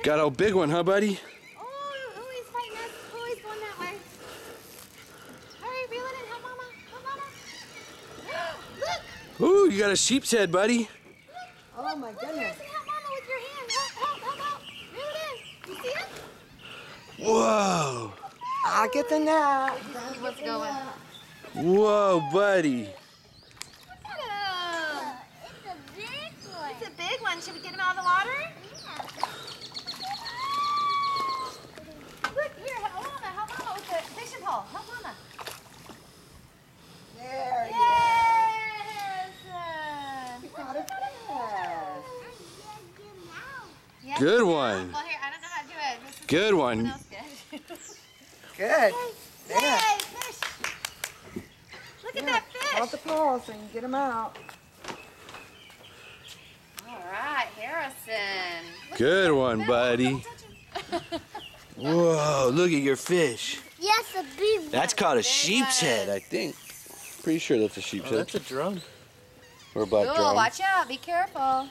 Got a big one, huh, buddy? Oh, he's fighting us. Oh, he's going that way. Hurry, reel it in. Help Mama. Help Mama. Look. Ooh, you got a sheep's head, buddy. Oh my Look, goodness. help Mama with your hand. Help. Reel it in. You see it? Whoa. I'll get the net. What's going? Whoa, buddy. Look at him. It's a big one. Should we get him out of the water? Look here, help Mama with the fishing pole. Help Mama. There you Yes! go. Got a fish. Yes. Good one. Well, here, I don't know how to do it. This is Good one. someone else did. Good. Yay, There. fish! Look at that Hold the fish! pole so you can get them out. All right, Harrison. Good one, buddy. Don't touch him. Whoa, look at your fish. Yes, a big one. That's called a Big sheep's one. head, I think. Pretty sure that's a sheep's head. That's a drum. Or a black Cool, drum. watch out. Be careful.